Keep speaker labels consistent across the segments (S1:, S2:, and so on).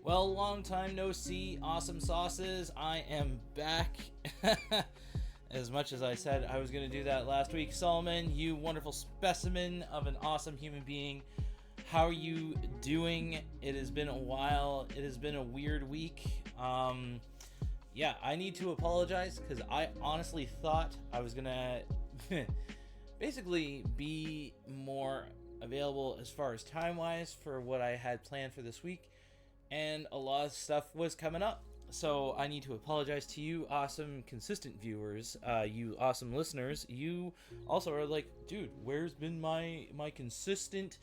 S1: Well, long time no see, awesome sauces. I am back. As much as I said I was going to do that last week. Solomon, you wonderful specimen of an awesome human being. How are you doing? It has been a while. It has been a weird week. Yeah, I need to apologize because I honestly thought I was going to basically be more available as far as time-wise for what I had planned for this week. And a lot of stuff was coming up. So I need to apologize to you awesome, consistent viewers, you awesome listeners. You also are like, dude, where's been my consistent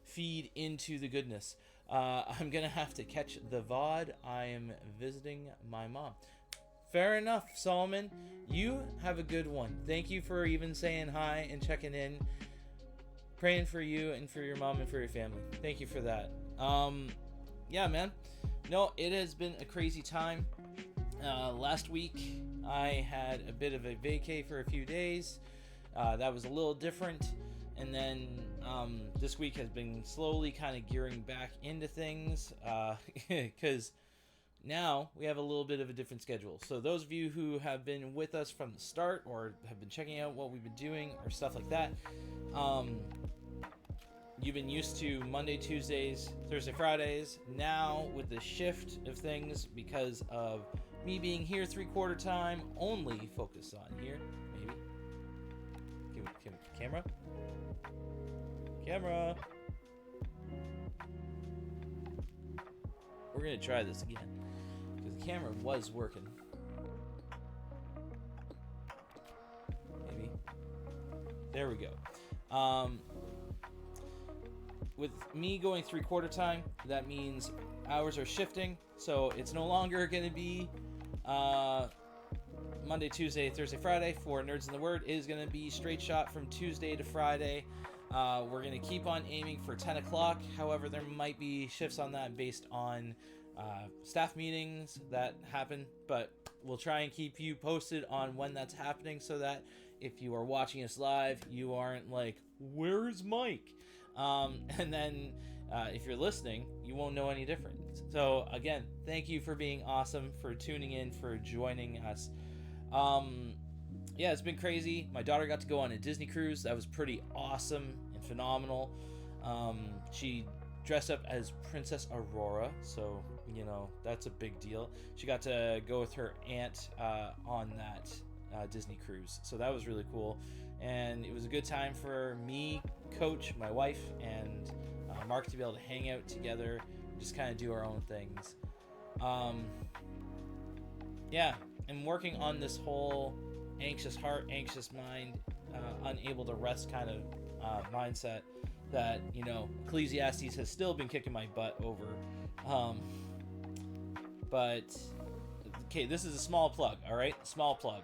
S1: feed into the goodness? I'm going to have to catch the VOD. I am visiting my mom. Fair enough, Solomon. You have a good one. Thank you for even saying hi and checking in. Praying for you and for your mom and for your family. Thank you for that. Yeah, man. No, it has been a crazy time. Last week, I had a bit of a vacay for a few days. That was a little different. And then this week has been slowly kind of gearing back into things. Because now we have a little bit of a different schedule. So those of you who have been with us from the start or have been checking out what we've been doing or stuff like that, you've been used to Monday, Tuesdays, Thursday, Fridays. Now, with the shift of things, because of me being here 3/4 time, only focus on here, maybe. Camera? We're going to try this again, because the camera was working. Maybe. There we go. With me going 3/4 time, that means hours are shifting. So it's no longer going to be Monday, Tuesday, Thursday, Friday for Nerds in the Word. It is going to be straight shot from Tuesday to Friday. We're going to keep on aiming for 10 o'clock. However, there might be shifts on that based on staff meetings that happen. But we'll try and keep you posted on when that's happening so that if you are watching us live, you aren't like, where's Mike? And then if you're listening, you won't know any different. So again, thank you for being awesome, for tuning in, for joining us. Yeah, it's been crazy. My daughter got to go on a Disney cruise. That was pretty awesome and phenomenal. She dressed up as Princess Aurora, so that's a big deal. She got to go with her aunt on that Disney cruise, so that was really cool. And it was a good time for me, Coach, my wife, and Mark to be able to hang out together, just kind of do our own things. Yeah, I'm working on this whole anxious heart, anxious mind, unable to rest kind of mindset that, Ecclesiastes has still been kicking my butt over. But, okay, this is a small plug, all right? Small plug.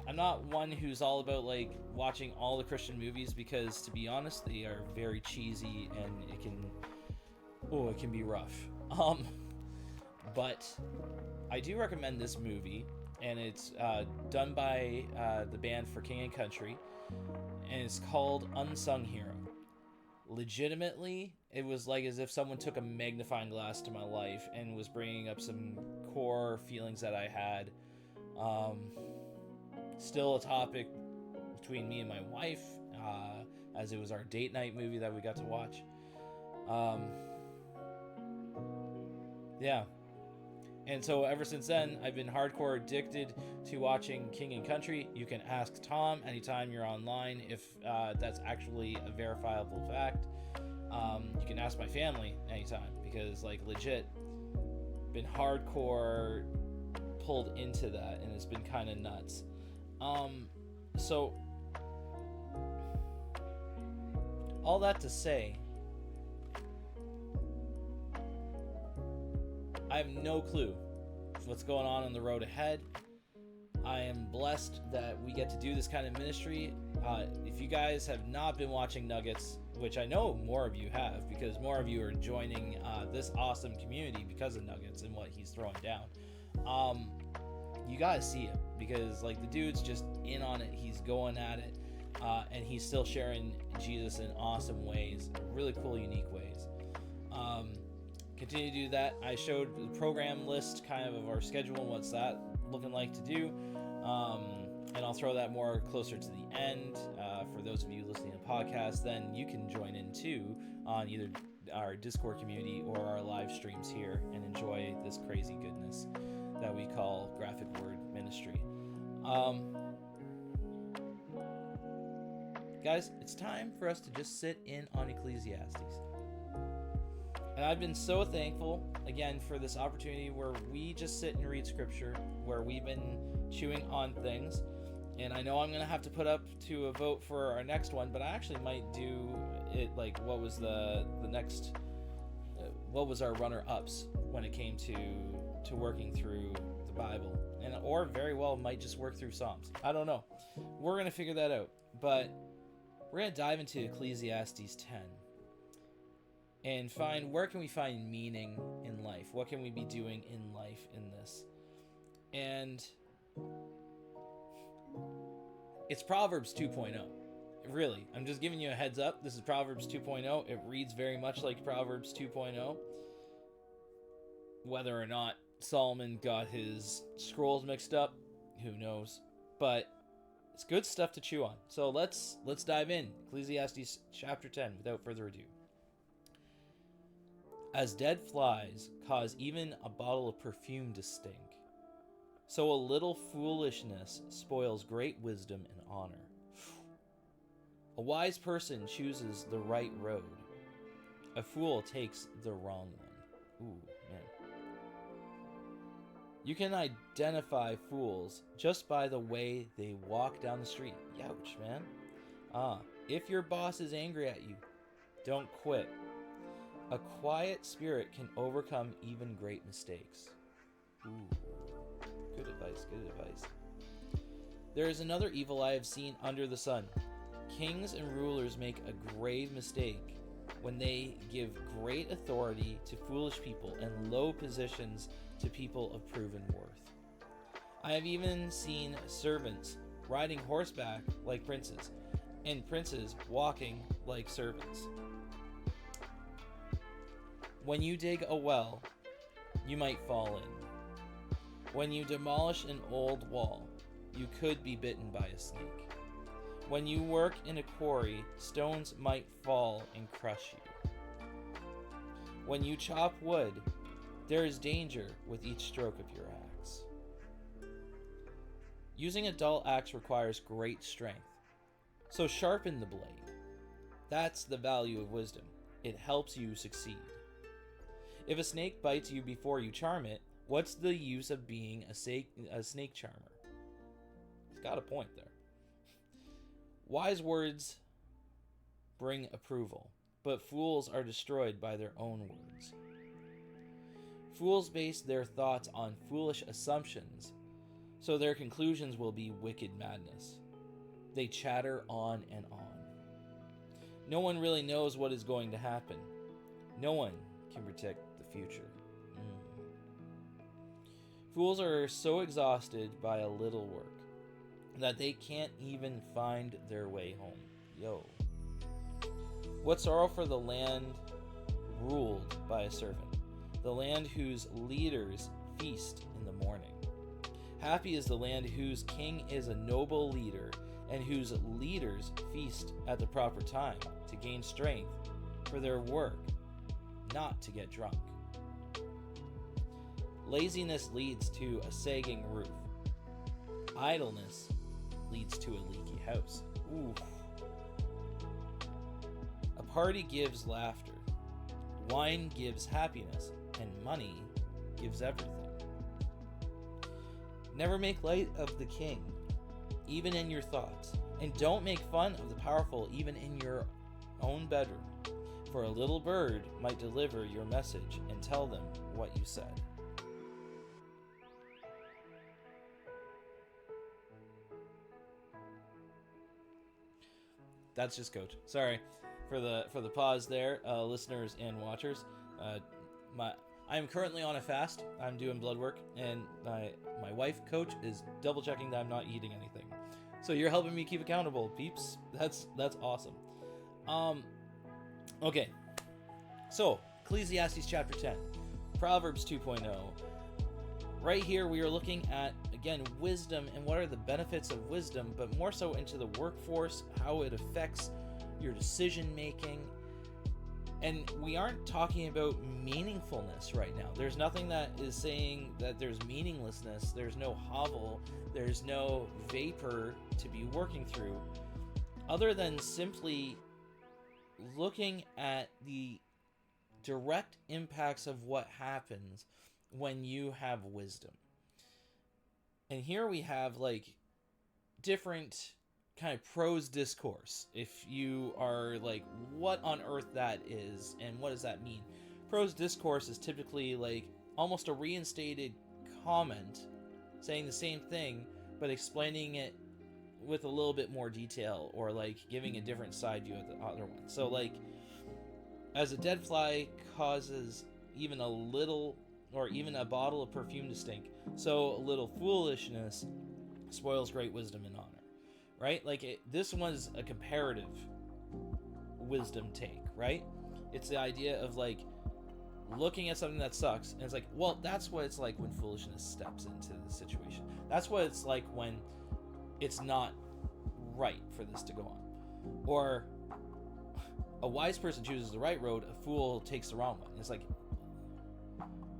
S1: I'm not one who's all about watching all the Christian movies because, to be honest, they are very cheesy and it can be rough. But I do recommend this movie, and it's done by the band for King and Country, and it's called Unsung Hero. Legitimately, it was like as if someone took a magnifying glass to my life and was bringing up some core feelings that I had. Still a topic between me and my wife, as it was our date night movie that we got to watch. Yeah. And so ever since then, I've been hardcore addicted to watching King and Country. You can ask Tom anytime you're online if that's actually a verifiable fact. You can ask my family anytime because, legit, been hardcore pulled into that, and it's been kind of nuts. So all that to say, I have no clue what's going on the road ahead. I am blessed that we get to do this kind of ministry. If you guys have not been watching Nuggets, which I know more of you have because more of you are joining this awesome community because of Nuggets and what he's throwing down, you gotta see him because the dude's just in on it. He's going at it, and he's still sharing Jesus in awesome ways, really cool, unique ways. continue to do that. I showed the program list kind of our schedule and what's that looking like to do. And I'll throw that more closer to the end. For those of you listening to podcasts, then you can join in too on either our Discord community or our live streams here and enjoy this crazy goodness that we call Graphic Word Ministry. Guys, it's time for us to just sit in on Ecclesiastes. And I've been so thankful, again, for this opportunity where we just sit and read scripture, where we've been chewing on things. And I know I'm going to have to put up to a vote for our next one, but I actually might do it like what was the next, what was our runner-ups when it came to working through the Bible. And or very well might just work through Psalms. I don't know. We're going to figure that out. But we're going to dive into Ecclesiastes 10 and find where can we find meaning in life? What can we be doing in life in this? And it's Proverbs 2.0. Really, I'm just giving you a heads up. This is Proverbs 2.0. It reads very much like Proverbs 2.0. Whether or not Solomon got his scrolls mixed up, who knows? But it's good stuff to chew on. So let's dive in. Ecclesiastes chapter 10 without further ado. As dead flies cause even a bottle of perfume to stink, so a little foolishness spoils great wisdom and honor. A wise person chooses the right road. A fool takes the wrong one. Ooh, man. You can identify fools just by the way they walk down the street. Youch, man. If your boss is angry at you, don't quit. A quiet spirit can overcome even great mistakes. Ooh. Good advice, good advice. There is another evil I have seen under the sun. Kings and rulers make a grave mistake when they give great authority to foolish people and low positions to people of proven worth. I have even seen servants riding horseback like princes, and princes walking like servants. When you dig a well, you might fall in. When you demolish an old wall, you could be bitten by a snake. When you work in a quarry, stones might fall and crush you. When you chop wood, there is danger with each stroke of your axe. Using a dull axe requires great strength, so sharpen the blade. That's the value of wisdom. It helps you succeed. If a snake bites you before you charm it, what's the use of being a snake charmer? He's got a point there. Wise words bring approval, but fools are destroyed by their own words. Fools base their thoughts on foolish assumptions, so their conclusions will be wicked madness. They chatter on and on. No one really knows what is going to happen. No one can predict the future. Fools are so exhausted by a little work that they can't even find their way home. Yo. What sorrow for the land ruled by a servant, the land whose leaders feast in the morning. Happy is the land whose king is a noble leader, and whose leaders feast at the proper time to gain strength for their work, not to get drunk. Laziness leads to a sagging roof. Idleness leads to a leaky house. Ooh. A party gives laughter. Wine gives happiness, and money gives everything. Never make light of the king, even in your thoughts, and don't make fun of the powerful, even in your own bedroom, for a little bird might deliver your message and tell them what you said. That's just Coach. Sorry for the pause there, listeners and watchers. I'm currently on a fast. I'm doing blood work, and my wife, Coach, is double checking that I'm not eating anything. So you're helping me keep accountable, peeps. That's awesome. Okay. So Ecclesiastes chapter 10, Proverbs 2.0. Right here we are looking at, again, wisdom and what are the benefits of wisdom, but more so into the workforce, how it affects your decision making. And we aren't talking about meaningfulness right now. There's nothing that is saying that there's meaninglessness. There's no hovel. There's no vapor to be working through, other than simply looking at the direct impacts of what happens when you have wisdom. And here we have like different kind of prose discourse. If you are like, what on earth that is and what does that mean? Prose discourse is typically like almost a reinstated comment saying the same thing but explaining it with a little bit more detail, or like giving a different side view of the other one. So like, as a dead fly causes even a little, or even a bottle of perfume to stink, so a little foolishness spoils great wisdom and honor. Right? Like this was a comparative wisdom take, right? It's the idea of like looking at something that sucks and it's like, well, that's what it's like when foolishness steps into the situation. That's what it's like when it's not right for this to go on. Or a wise person chooses the right road, a fool takes the wrong one. It's like,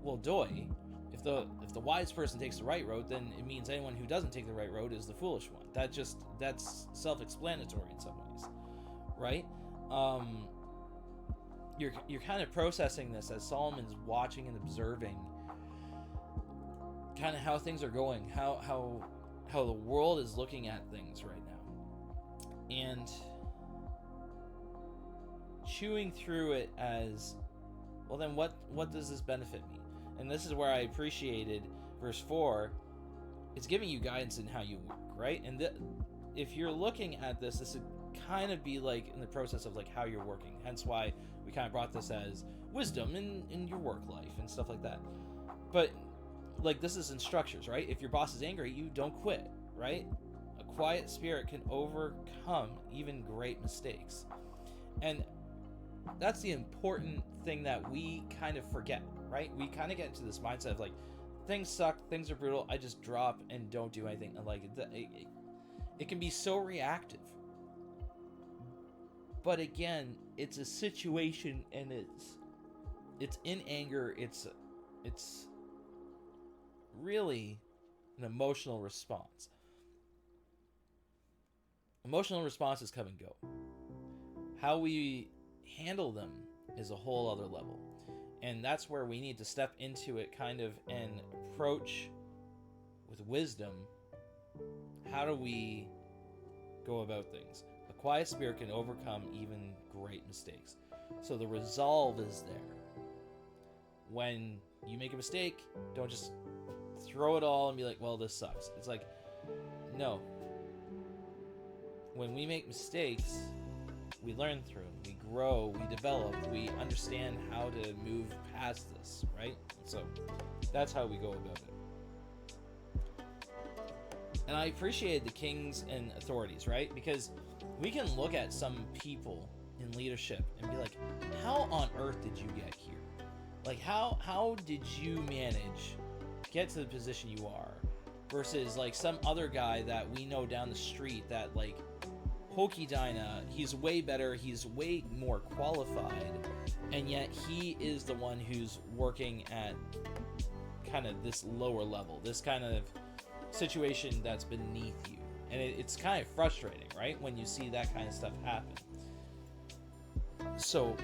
S1: well, doy. If the wise person takes the right road, then it means anyone who doesn't take the right road is the foolish one. That's self-explanatory in some ways, right? You're kind of processing this as Solomon's watching and observing kind of how things are going, how the world is looking at things right now, and chewing through it as, well, then what does this benefit me? And this is where I appreciated verse 4. It's giving you guidance in how you work, right? And if you're looking at this would kind of be like in the process of like how you're working. Hence why we kind of brought this as wisdom in your work life and stuff like that. But like, this is in structures, right? If your boss is angry, you don't quit, right? A quiet spirit can overcome even great mistakes. And that's the important thing that we kind of forget, right? We kind of get into this mindset of like, things suck, things are brutal, I just drop and don't do anything. And like, it can be so reactive. But again, it's a situation, and it's in anger. It's really an emotional response. Emotional responses come and go. How we handle them is a whole other level. And that's where we need to step into it kind of and approach with wisdom. How do we go about things? A quiet spirit can overcome even great mistakes. So the resolve is there. When you make a mistake, don't just throw it all and be like, well, this sucks. It's like, no. When we make mistakes, we learn through them, we grow, we develop, we understand how to move past this, right? So that's how we go about it. And I appreciate the kings and authorities, right? Because we can look at some people in leadership and be like, how on earth did you get here? Like, how did you manage to get to the position you are? Versus like some other guy that we know down the street that like, Hokey Dinah, he's way better, he's way more qualified, and yet he is the one who's working at kind of this lower level, this kind of situation that's beneath you. And it's kind of frustrating, right, when you see that kind of stuff happen. So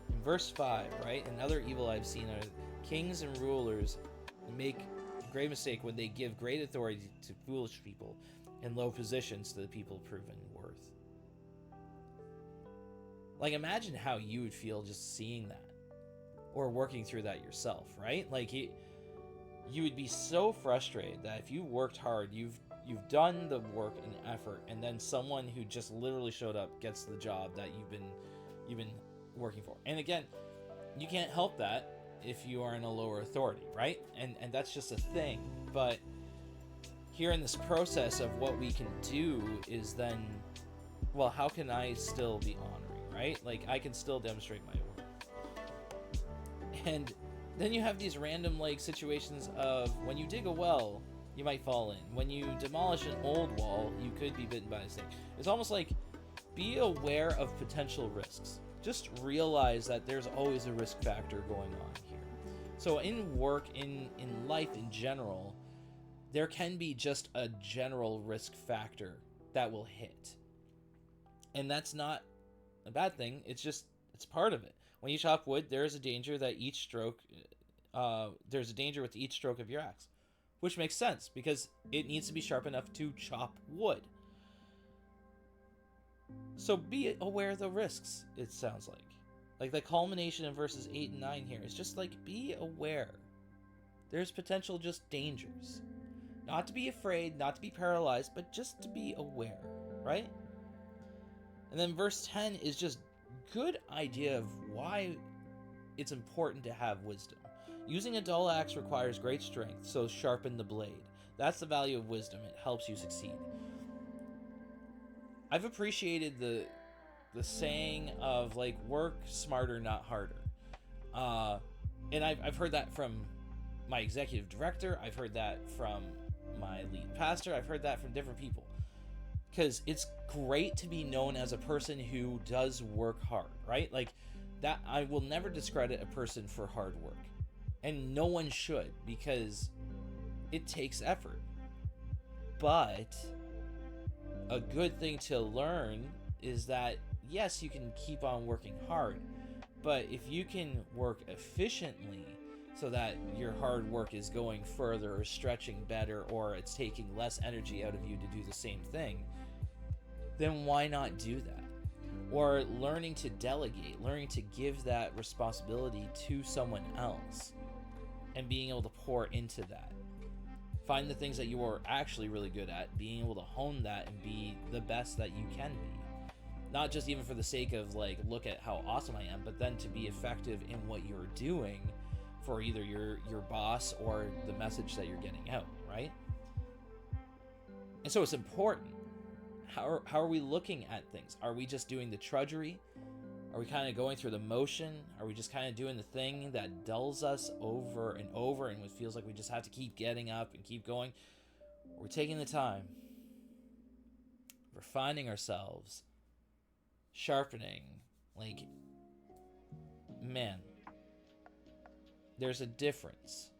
S1: in verse 5, right, another evil I've seen are kings and rulers make great mistake when they give great authority to foolish people and low positions to the people proven worth. Like, imagine how you would feel just seeing that or working through that yourself, right? Like, you would be so frustrated that if you worked hard, you've done the work and effort, and then someone who just literally showed up gets the job that you've been working for. And again, you can't help that if you are in a lower authority, right? And that's just a thing. But here in this process of what we can do is then well, how can I still be honoring, right? Like, I can still demonstrate my work. And then you have these random, like, situations of when you dig a well, you might fall in. When you demolish an old wall, you could be bitten by a snake. It's almost like, be aware of potential risks. Just realize that there's always a risk factor going on here. So in work, in life in general, there can be just a general risk factor that will hit. And that's not a bad thing. It's part of it. When you chop wood, there is a danger that each stroke, there's a danger with each stroke of your axe, which makes sense because it needs to be sharp enough to chop wood. So be aware of the risks, it sounds like. Like the culmination in verses 8 and 9 here is just like, be aware. There's potential just dangers. Not to be afraid, not to be paralyzed, but just to be aware, right? And then verse 10 is just good idea of why it's important to have wisdom. Using a dull axe requires great strength, so sharpen the blade. That's the value of wisdom. It helps you succeed. I've appreciated the saying of like, work smarter, not harder. And I've heard that from my executive director. I've heard that from my lead pastor. I've heard that from different people. Because it's great to be known as a person who does work hard, right? Like that, I will never discredit a person for hard work. And no one should, because it takes effort. But a good thing to learn is that, yes, you can keep on working hard, but if you can work efficiently so that your hard work is going further or stretching better, or it's taking less energy out of you to do the same thing, then why not do that? Or learning to delegate, learning to give that responsibility to someone else and being able to pour into that. Find the things that you are actually really good at, being able to hone that and be the best that you can be. Not just even for the sake of like, look at how awesome I am, but then to be effective in what you're doing for either your boss or the message that you're getting out, right? And so it's important. How are we looking at things? Are we just doing the trudgery? Are we kind of going through the motion? Are we just kind of doing the thing that dulls us over and over and it feels like we just have to keep getting up and keep going? We're taking the time, refining ourselves, sharpening. Like, man, there's a difference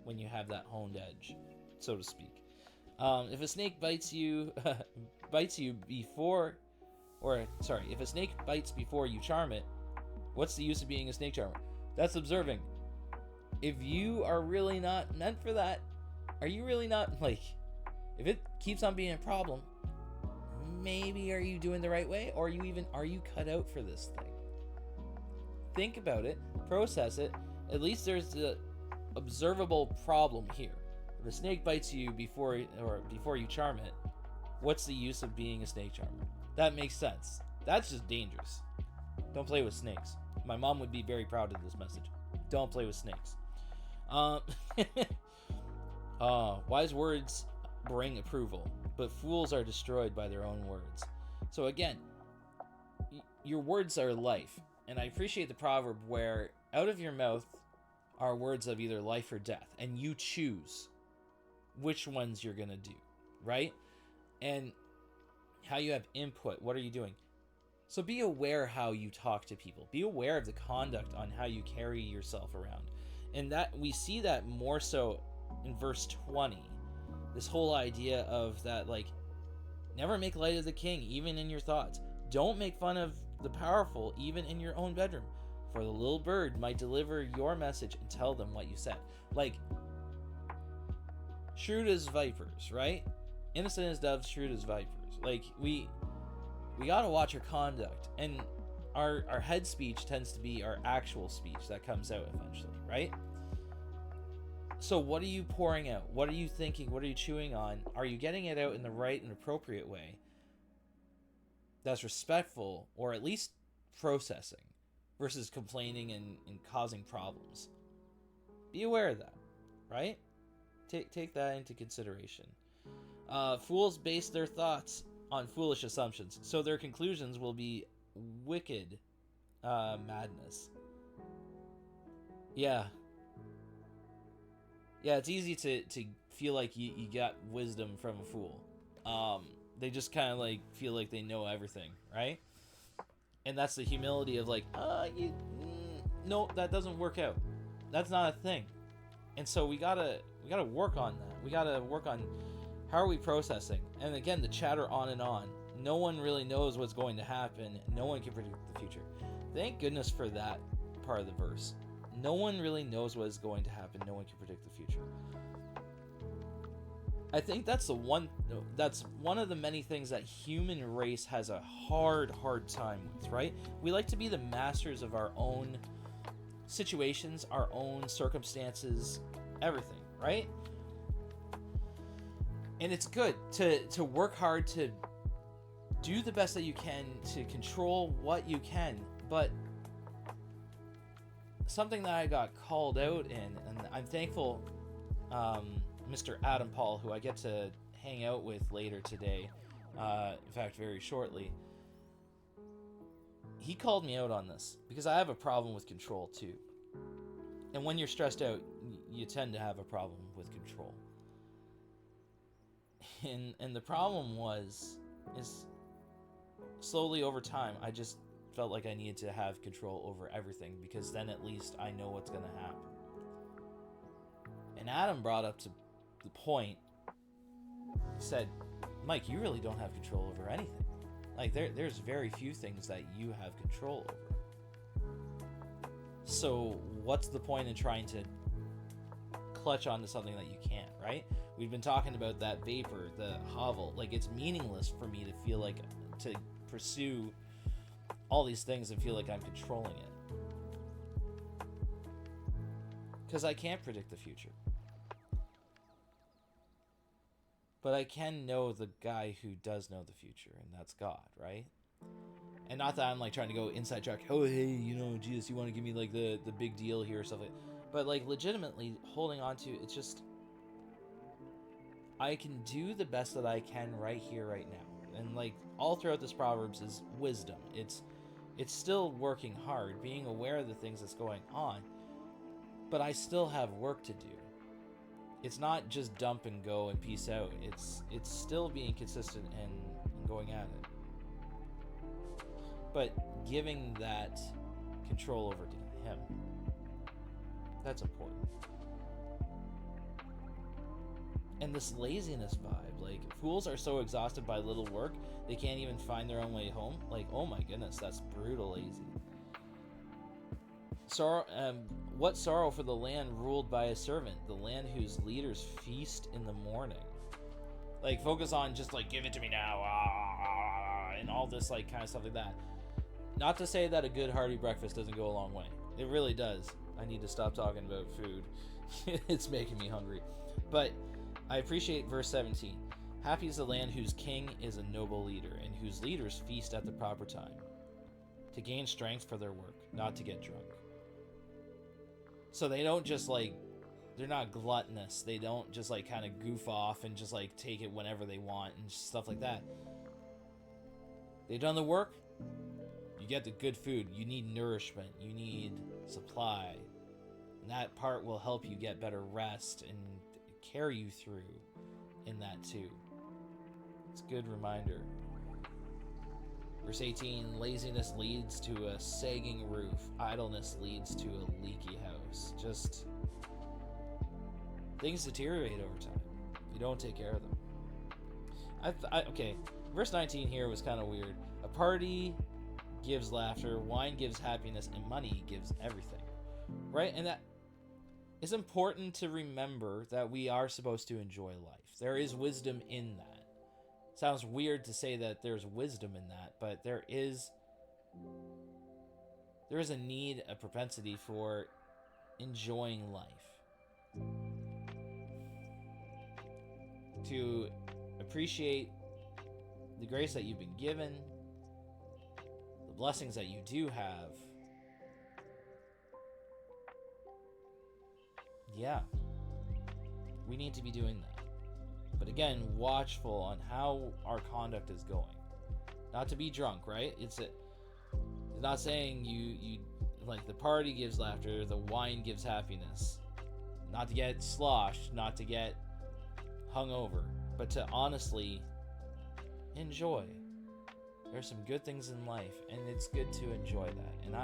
S1: when you have that honed edge, so to speak. If a snake bites you, if a snake bites before you charm it, what's the use of being a snake charmer? That's observing. If you are really not meant for that, are you really not, like, if it keeps on being a problem, maybe are you doing the right way? Or are you cut out for this thing? Think about it, process it. At least there's the observable problem here. If a snake bites you before you charm it, what's the use of being a snake charmer? That makes sense. That's just dangerous. Don't play with snakes. My mom would be very proud of this message. Don't play with snakes. Wise words bring approval, but fools are destroyed by their own words. So again, your words are life. And I appreciate the proverb where out of your mouth are words of either life or death, and you choose which ones you're going to do, right? And how you have input, what are you doing? So be aware how you talk to people. Be aware of the conduct on how you carry yourself around. And that we see that more so in verse 20. This whole idea of that, like, never make light of the king, even in your thoughts. Don't make fun of the powerful, even in your own bedroom. For the little bird might deliver your message and tell them what you said. Like, shrewd as vipers, right? Innocent as doves, shrewd as vipers. Like, we gotta watch our conduct, and our head speech tends to be our actual speech that comes out eventually, right? So what are you pouring out? What are you thinking? What are you chewing on? Are you getting it out in the right and appropriate way that's respectful, or at least processing, versus complaining and causing problems? Be aware of that, right? Take that into consideration. Fools base their thoughts on foolish assumptions. So their conclusions will be wicked madness. Yeah. Yeah, it's easy to feel like you got wisdom from a fool. They just kind of like feel like they know everything, right? And that's the humility of like, no, that doesn't work out. That's not a thing. And so we gotta work on that. We gotta work on how are we processing. And again, the chatter on and on. No one really knows what's going to happen. No one can predict the future. Thank goodness for that part of the verse. No one really knows what is going to happen. No one can predict the future. I think that's one of the many things that human race has a hard time with, right? We like to be the masters of our own situations, our own circumstances, everything, right? And it's good to work hard, to do the best that you can, to control what you can, but something that I got called out in, and I'm thankful Mr. Adam Paul, who I get to hang out with later today, in fact very shortly, he called me out on this because I have a problem with control too. And when you're stressed out, you tend to have a problem with control. And the problem is slowly over time, I just felt like I needed to have control over everything, because then at least I know what's going to happen. And Adam brought up to the point, he said, Mike, you really don't have control over anything. Like, there's very few things that you have control over. So what's the point in trying to clutch onto something that you can't, right? We've been talking about that vapor, the hovel. Like, it's meaningless for me to feel like, to pursue all these things and feel like I'm controlling it. Because I can't predict the future. But I can know the guy who does know the future, and that's God, right? And not that I'm like trying to go inside track, oh, hey, you know, Jesus, you want to give me like the big deal here or something. But like legitimately holding on to, it's just, I can do the best that I can right here, right now. And like all throughout this Proverbs is wisdom. It's still working hard, being aware of the things that's going on, but I still have work to do. It's not just dump and go and peace out. It's still being consistent and going at it. But giving that control over to him, that's important. And this laziness vibe, like fools are so exhausted by little work, they can't even find their own way home. Like, oh my goodness, that's brutal lazy. Sorrow, what sorrow for the land ruled by a servant, the land whose leaders feast in the morning. Like, focus on just like, give it to me now, and all this like kind of stuff like that. Not to say that a good hearty breakfast doesn't go a long way. It really does. I need to stop talking about food. It's making me hungry. But I appreciate verse 17. Happy is the land whose king is a noble leader, and whose leaders feast at the proper time, to gain strength for their work, not to get drunk. So they don't just like, they're not gluttonous. They don't just like kind of goof off and just like take it whenever they want and stuff like that. They've done the work. You get the good food. You need nourishment. You need supply. And that part will help you get better rest and carry you through in that too. It's a good reminder. Verse 18, laziness leads to a sagging roof. Idleness leads to a leaky house. Just things deteriorate over time if you don't take care of them. Okay, verse 19 here was kind of weird. A party gives laughter, wine gives happiness, and money gives everything. Right? And that it's important to remember that we are supposed to enjoy life. There is wisdom in that. Sounds weird to say that there's wisdom in that, but there is a need, a propensity for enjoying life. To appreciate the grace that you've been given, the blessings that you do have. Yeah, we need to be doing that. But again, watchful on how our conduct is going. Not to be drunk, right? It's not saying you like the party gives laughter, the wine gives happiness. Not to get sloshed, not to get hungover, but to honestly enjoy. There's some good things in life, and it's good to enjoy that. And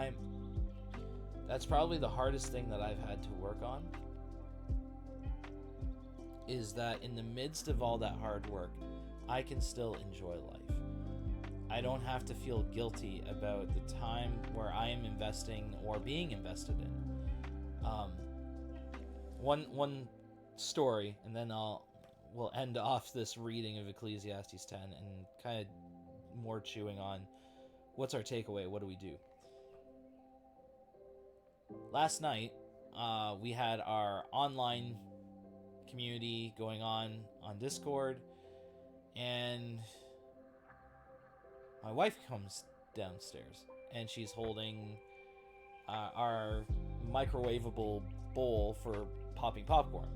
S1: that's probably the hardest thing that I've had to work on, is that in the midst of all that hard work, I can still enjoy life. I don't have to feel guilty about the time where I am investing or being invested in. One story, and then we'll end off this reading of Ecclesiastes 10 and kind of more chewing on what's our takeaway, what do we do? Last night, we had our online community going on Discord, and my wife comes downstairs, and she's holding our microwavable bowl for popping popcorn.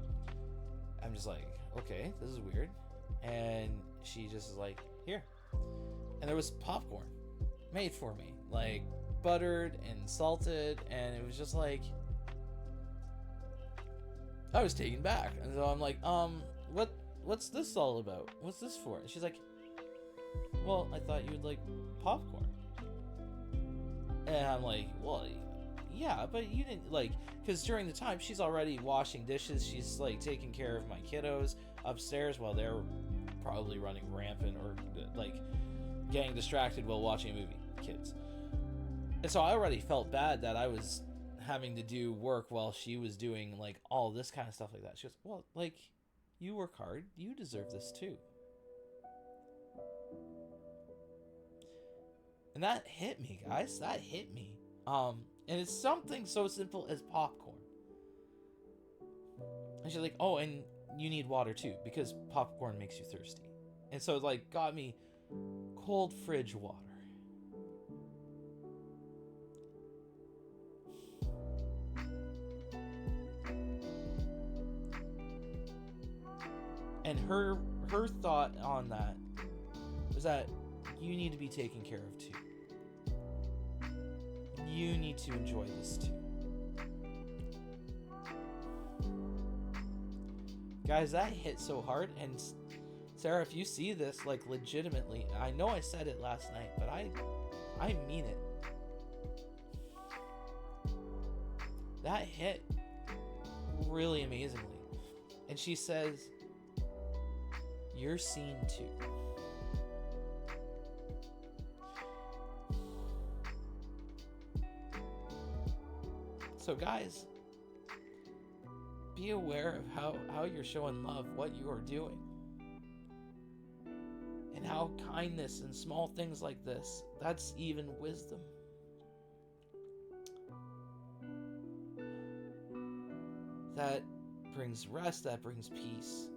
S1: I'm just like, okay, this is weird. And she just is like, here. And there was popcorn made for me, like buttered and salted, and it was just like, I was taken back. And so I'm like, what's this all about? What's this for? And she's like, well, I thought you would like popcorn. And I'm like, well, yeah, but you didn't like, because during the time she's already washing dishes, she's like taking care of my kiddos upstairs while they're probably running rampant or like getting distracted while watching a movie, kids. And so I already felt bad that I was having to do work while she was doing like all this kind of stuff like that. She goes, well, like, you work hard, you deserve this too. And that hit me, guys. That hit me. And it's something so simple as popcorn. And she's like, oh, and you need water too, because popcorn makes you thirsty. And so it like got me cold fridge water. And her thought on that was that you need to be taken care of too. You need to enjoy this too. Guys, that hit so hard. And Sarah, if you see this, like, legitimately, I know I said it last night, but I mean it. That hit really amazingly. And she says, you're seen too. So guys, be aware of how you're showing love, what you are doing. And how kindness and small things like this, that's even wisdom. That brings rest, that brings peace.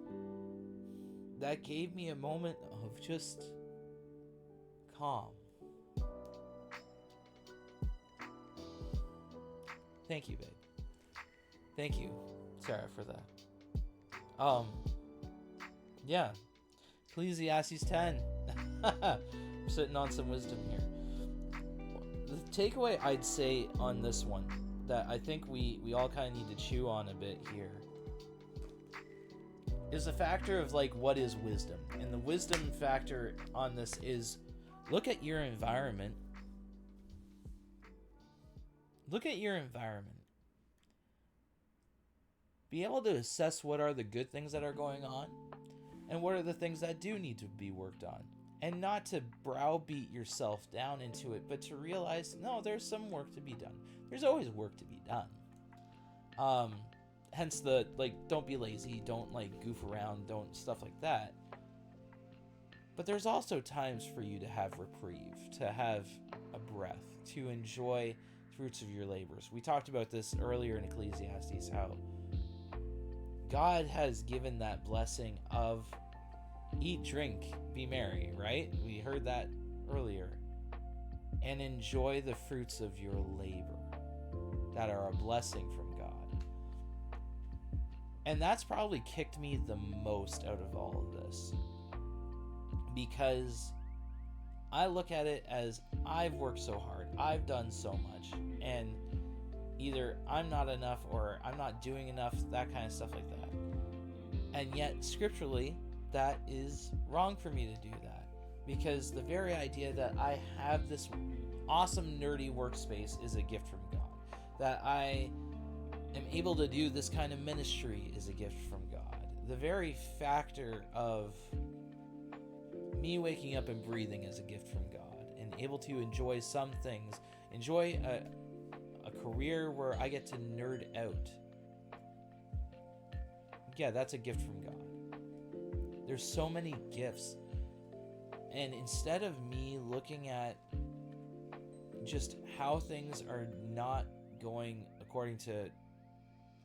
S1: That gave me a moment of just calm. Thank you, babe. Thank you, Sarah, for that. Yeah. Ecclesiastes 10. I'm sitting on some wisdom here. The takeaway I'd say on this one, that I think we all kind of need to chew on a bit here, is the factor of like, what is wisdom? And the wisdom factor on this is, look at your environment. Look at your environment. Be able to assess what are the good things that are going on and what are the things that do need to be worked on. And not to browbeat yourself down into it, but to realize, no, there's some work to be done. There's always work to be done. Hence the, like, don't be lazy, don't, like, goof around, don't stuff like that. But there's also times for you to have reprieve, to have a breath, to enjoy fruits of your labors. We talked about this earlier in Ecclesiastes, how God has given that blessing of eat, drink, be merry, right? We heard that earlier. And enjoy the fruits of your labor that are a blessing from God. And that's probably kicked me the most out of all of this, because I look at it as I've worked so hard, I've done so much, and either I'm not enough or I'm not doing enough, that kind of stuff like that. And yet, scripturally, that is wrong for me to do that, because the very idea that I have this awesome nerdy workspace is a gift from God. That I am able to do this kind of ministry is a gift from God. The very factor of me waking up and breathing is a gift from God, and able to enjoy some things, enjoy a career where I get to nerd out. Yeah, that's a gift from God. There's so many gifts. And instead of me looking at just how things are not going according to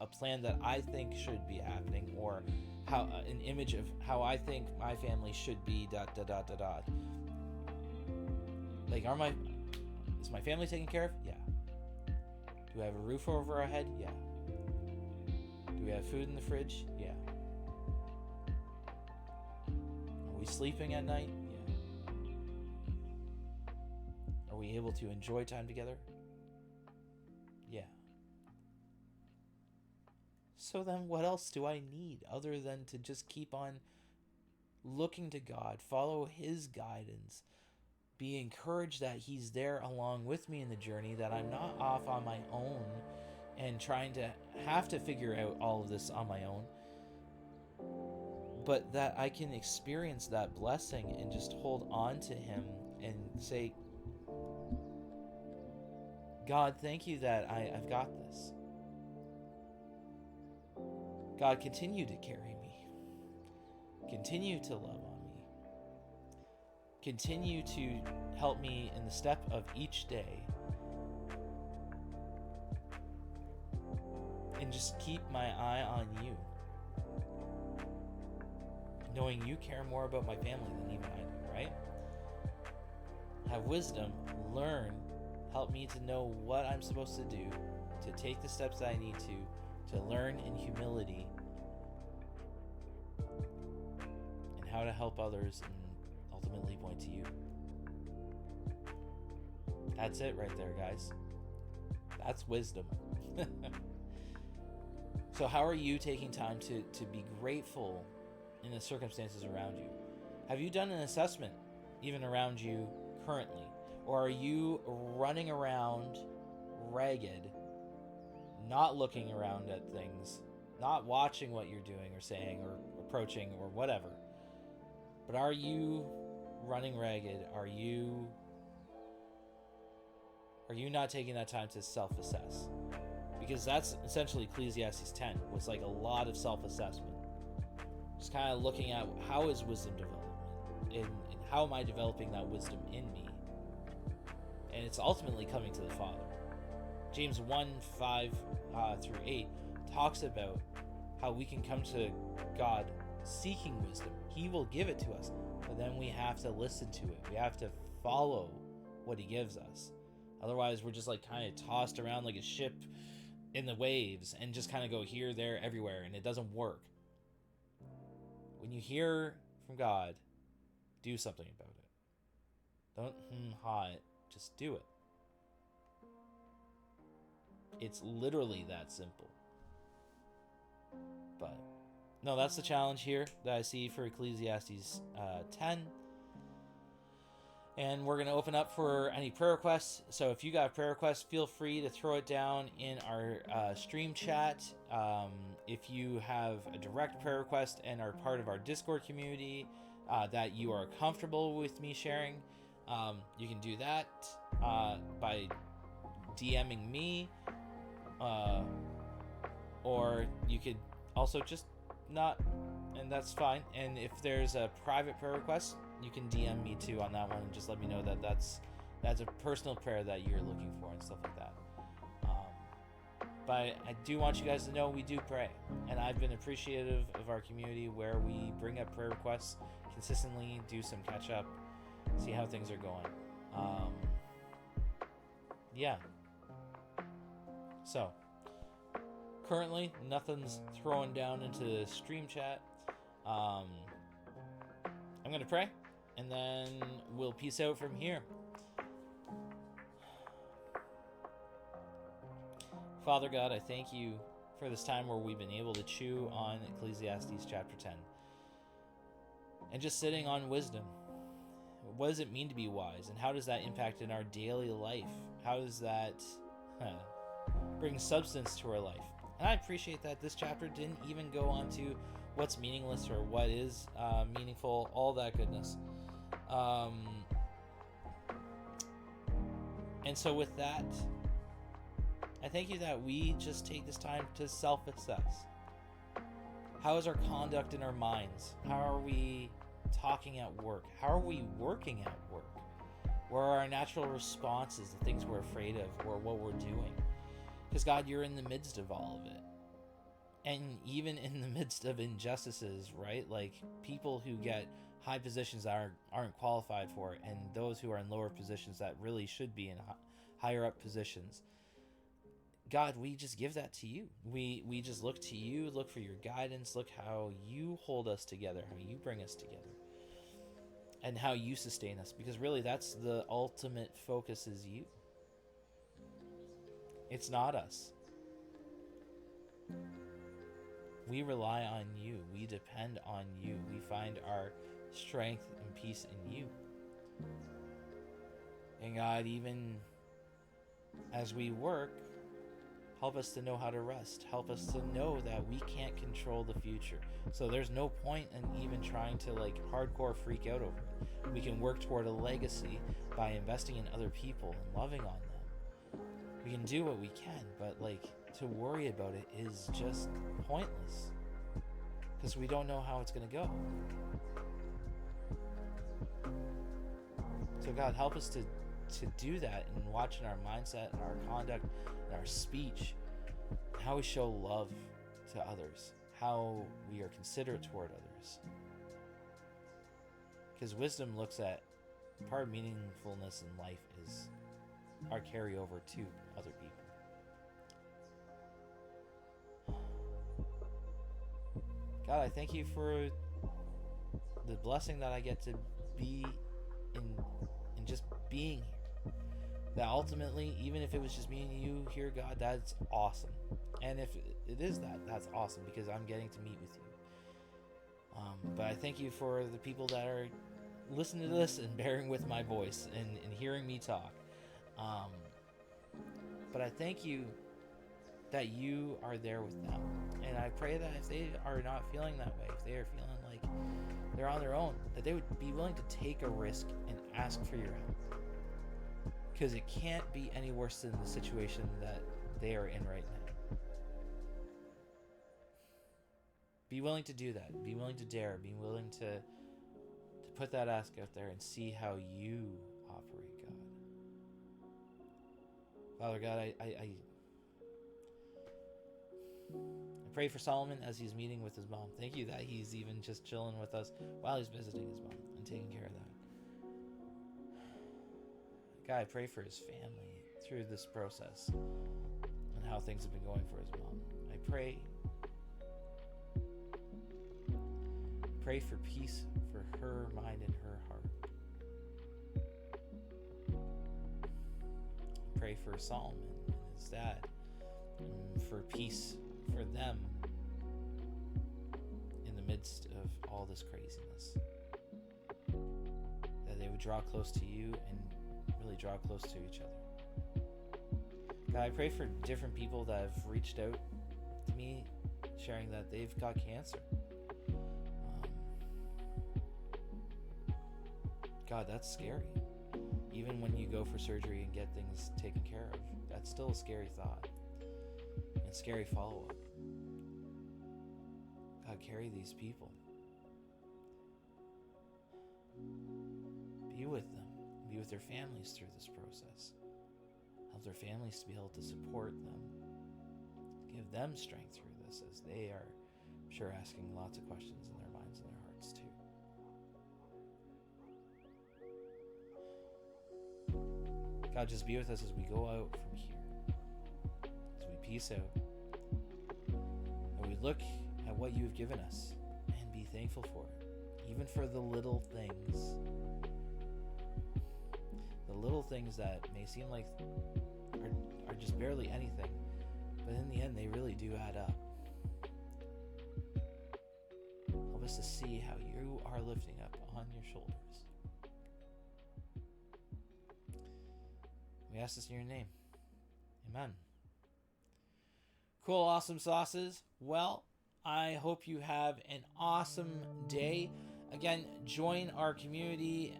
S1: a plan that I think should be happening, or how an image of how I think my family should be, like, is my family taken care of? Yeah. Do we have a roof over our head? Yeah. Do we have food in the fridge? Yeah. Are we sleeping at night? Yeah. Are we able to enjoy time together? Yeah. So then what else do I need other than to just keep on looking to God, follow His guidance, be encouraged that He's there along with me in the journey, that I'm not off on my own and trying to have to figure out all of this on my own, but that I can experience that blessing and just hold on to Him and say, God, thank you that I've got this. God, continue to carry me. Continue to love on me. Continue to help me in the step of each day. And just keep my eye on you. Knowing you care more about my family than even I do, right? Have wisdom, learn, help me to know what I'm supposed to do, to take the steps that I need to learn in humility, and how to help others and ultimately point to you. That's it right there, guys. That's wisdom. So how are you taking time to be grateful in the circumstances around you? Have you done an assessment even around you currently? Or are you running around ragged, not looking around at things, not watching what you're doing or saying or approaching or whatever? But are you running ragged? Are you not taking that time to self-assess? Because that's essentially Ecclesiastes 10, was like a lot of self-assessment. Just kind of looking at how is wisdom development, and how am I developing that wisdom in me? And it's ultimately coming to the Father. James 1:5-8 talks about how we can come to God seeking wisdom. He will give it to us, but then we have to listen to it. We have to follow what He gives us. Otherwise, we're just like kind of tossed around like a ship in the waves and just kind of go here, there, everywhere, and it doesn't work. When you hear from God, do something about it. Don't ha it. Just do it. It's literally that simple. But no, that's the challenge here that I see for Ecclesiastes 10. And we're going to open up for any prayer requests. So if you got a prayer request, feel free to throw it down in our stream chat. If you have a direct prayer request and are part of our Discord community that you are comfortable with me sharing, you can do that by DMing me, or you could also just not, and that's fine. And if there's a private prayer request, you can DM me too on that one and just let me know that that's a personal prayer that you're looking for and stuff like that. But I do want you guys to know we do pray, and I've been appreciative of our community where we bring up prayer requests consistently, do some catch up, see how things are going. Yeah. So, currently, nothing's thrown down into the stream chat. I'm going to pray, and then we'll peace out from here. Father God, I thank you for this time where we've been able to chew on Ecclesiastes chapter 10. And just sitting on wisdom. What does it mean to be wise? And how does that impact in our daily life? How does that bring substance to our life? And I appreciate that this chapter didn't even go on to what's meaningless or what is meaningful, all that goodness. And so with that, I thank you that we just take this time to self-assess. How is our conduct in our minds? How are we talking at work? How are we working at work? Where are our natural responses to things we're afraid of or what we're doing? Because God, you're in the midst of all of it. And even in the midst of injustices, right? Like people who get high positions that aren't qualified for it, and those who are in lower positions that really should be in higher up positions. God, we just give that to you. We just look to you, look for your guidance, look how you hold us together, how you bring us together, and how you sustain us. Because really, that's the ultimate focus, is you. It's not us. We rely on you. We depend on you. We find our strength and peace in you. And God, even as we work, help us to know how to rest. Help us to know that we can't control the future. So there's no point in even trying to hardcore freak out over it. We can work toward a legacy by investing in other people and loving on them. We can do what we can, but to worry about it is just pointless. Because we don't know how it's going to go. So God, help us to do that and watch in our mindset and our conduct and our speech, how we show love to others, how we are considerate toward others. Because wisdom looks at part of meaningfulness in life is our carryover to other people. God, I thank you for the blessing that I get to be in just being here. That ultimately, even if it was just me and you here, God, that's awesome. And if it is that's awesome, because I'm getting to meet with you. But I thank you for the people that are listening to this and bearing with my voice and hearing me talk. But I thank you that you are there with them. And I pray that if they are not feeling that way, if they are feeling like they're on their own, that they would be willing to take a risk and ask for your help. Because it can't be any worse than the situation that they are in right now. Be willing to do that. Be willing to dare. Be willing to put that ask out there and see how you operate, God. Father God, I pray for Solomon as he's meeting with his mom. Thank you that he's even just chilling with us while he's visiting his mom and taking care of that. God, I pray for his family through this process and how things have been going for his mom. I pray for peace for her mind and her heart. I pray for Solomon and his dad, and for peace for them in the midst of all this craziness. That they would draw close to you and really draw close to each other. God, I pray for different people that have reached out to me sharing that they've got cancer. God, that's scary. Even when you go for surgery and get things taken care of, that's still a scary thought and scary follow-up. God, carry these people. Be with them. Be with their families through this process. Help their families to be able to support them. Give them strength through this as they are, I'm sure, asking lots of questions in their minds and their hearts too. God, just be with us as we go out from here. As we peace out. look at what you've given us and be thankful for it, even for the little things. The little things that may seem like are just barely anything, but in the end, they really do add up. Help us to see how you are lifting up on your shoulders. We ask this in your name. Amen. Cool, awesome sauces. Well, I hope you have an awesome day. Again, join our community.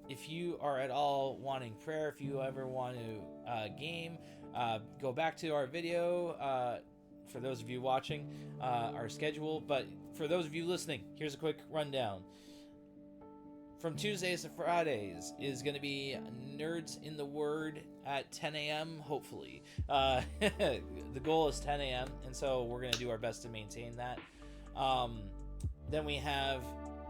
S1: If you are at all wanting prayer, if you ever want to game, go back to our video. For those of you watching, our schedule. But for those of you listening, here's a quick rundown. From Tuesdays to Fridays is going to be Nerds in the Word at 10 a.m., hopefully. The goal is 10 a.m., and so we're going to do our best to maintain that. Then we have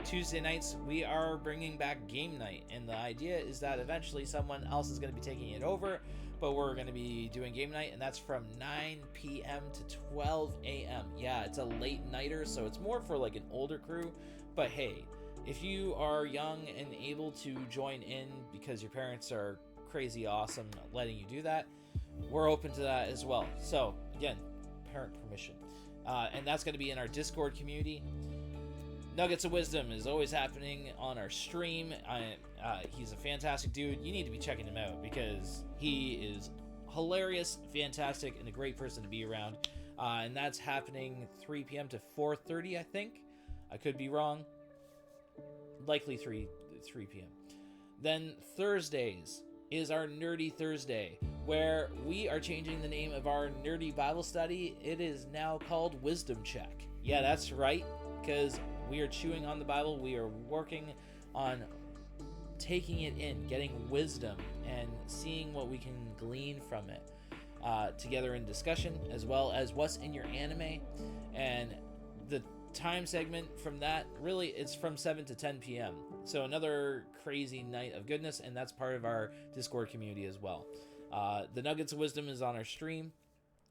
S1: Tuesday nights, we are bringing back game night, and the idea is that eventually someone else is going to be taking it over, but we're going to be doing game night, and that's from 9 p.m. to 12 a.m. Yeah, it's a late nighter, so it's more for like an older crew, but hey, if you are young and able to join in because your parents are crazy awesome letting you do that, we're open to that as well. So again, parent permission. And that's going to be in our Discord community. Nuggets of Wisdom is always happening on our stream. He's a fantastic dude. You need to be checking him out because he is hilarious, fantastic, and a great person to be around. And that's happening 3 p.m. to 4:30, I think. I could be wrong. Likely 3 p.m. Then Thursdays is our Nerdy Thursday, where we are changing the name of our nerdy Bible study. It is now called Wisdom Check. Yeah, that's right, because we are chewing on the Bible. We are working on taking it in, getting wisdom, and seeing what we can glean from it together in discussion, as well as what's in your anime. And the time segment from that, really, it's from 7 to 10 p.m. So another crazy night of goodness, and that's part of our Discord community as well. The Nuggets of Wisdom is on our stream,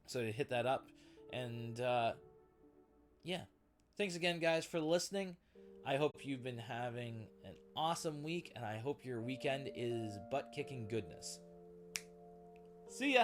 S1: so hit that up. And yeah, thanks again, guys, for listening. I hope you've been having an awesome week, and I hope your weekend is butt-kicking goodness. See ya!